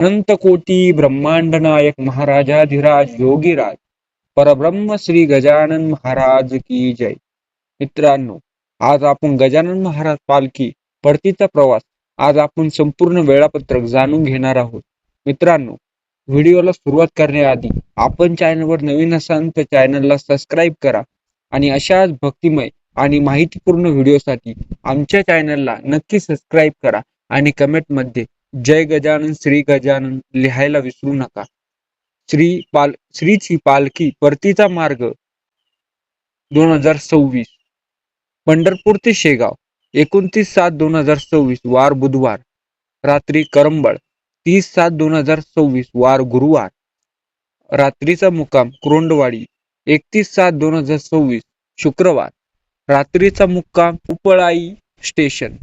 अनंत कोटी ब्रह्मांड नायक महाराजाधिराज योगीराज परब्रह्म श्री गजानन महाराज की जय. मित्रांनो, आज आपण गजानन महाराज पालखी परतीचा प्रवास आज आपण संपूर्ण वेळापत्रक जाणून घेणार आहोत. मित्रांनो, व्हिडिओला सुरुवात करण्याआधी आपण चॅनलवर नवीन असाल तर चॅनलला सबस्क्राईब करा आणि अशाच भक्तिमय आणि माहितीपूर्ण व्हिडिओसाठी आमच्या चॅनलला नक्की सबस्क्राईब करा आणि कमेंटमध्ये जय गजानन श्री गजानन लिहायला विसरू नका. श्रीची पालखी परतीचा मार्ग 2026 पंढरपूर ते शेगाव 29/7/2026 वार बुधवार रात्री करंबळ 30/7/2026 वार गुरुवार रात्रीचा मुक्काम कुरोंडवाडी 31/7/2026 शुक्रवार रात्रीचा मुक्काम उपळाई स्टेशन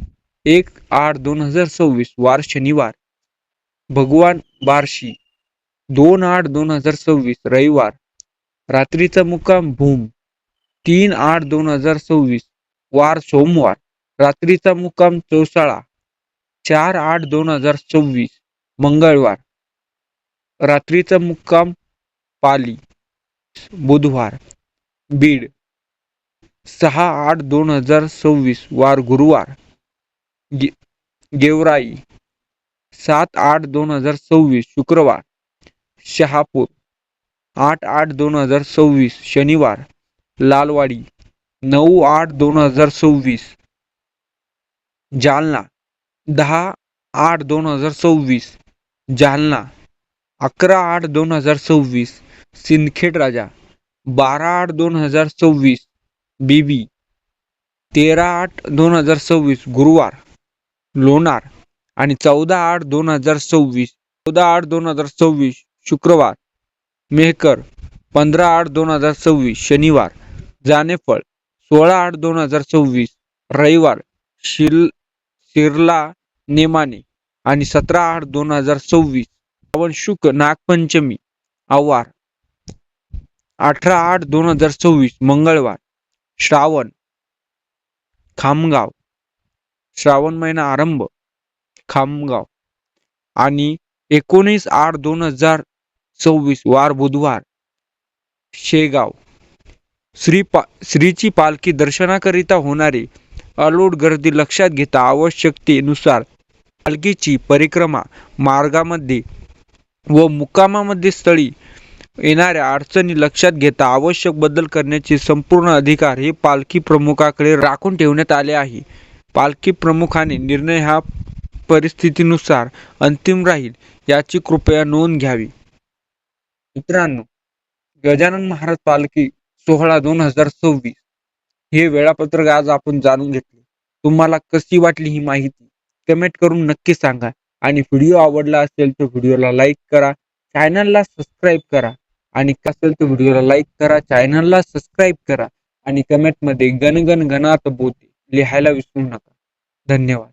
1/8/2026 वार शनिवार भगवान बार्शी 2/8/2026 रविवार रात्रीचा मुक्काम भूम 3/8/2026 वार सोमवार रात्रीचा मुक्काम चौसाळा 4/8/2026 मंगळवार रात्रीचा मुक्काम पाली बुधवार बीड 6/8/2026 वार गुरुवार गेवराई 7/8/2026 शुक्रवार शहापूर 8/8/2026 शनिवार लालवाडी 9/8/2026 जालना 10/8/2026 जालना 11/8/2026 सिंदखेड राजा 12/8/2026 बीबी 13/8/2026 गुरुवार लोणार आणि 14/8/2026 शुक्रवार मेहकर 15/8/2026 शनिवार जानेफळ 16/8/2026 रविवार शिरला नेमाने आणि 17/8/2026 श्रावण शुक्ल नागपंचमी आवार 18/8/2026 मंगळवार श्रावण खामगाव श्रावण महिना आरंभ खामगाव आणि 19/8/2026 वार बुधवार शेगाव. श्रीची पालखी दर्शनाकरिता होणारी अलोट गर्दी लक्षात घेता आवश्यकतेनुसार पालखीची परिक्रमा मार्गामध्ये व मुक्कामामध्ये स्थळी येणाऱ्या अडचणी लक्षात घेता आवश्यक बदल करण्याचे संपूर्ण अधिकार हे पालखी प्रमुखाकडे राखून ठेवण्यात आले आहे. पालखी प्रमुखाने निर्णय हा परिस्थितीनुसार अंतिम राहील याची कृपया नोंद घ्यावी. मित्रांनो, गजानन महाराज पालखी सोहळा 2026 हे वेळापत्रक आज आपण जाणून घेतले. तुम्हाला कशी वाटली ही माहिती कमेंट करून नक्की सांगा आणि व्हिडिओ आवडला असेल तर व्हिडिओला लाईक करा, चॅनलला सबस्क्राईब करा आणि असेल तर व्हिडिओला लाईक करा, चॅनलला सबस्क्राईब करा आणि कमेंटमध्ये गण गण गणात बोते लिहायला विसरू नका. धन्यवाद.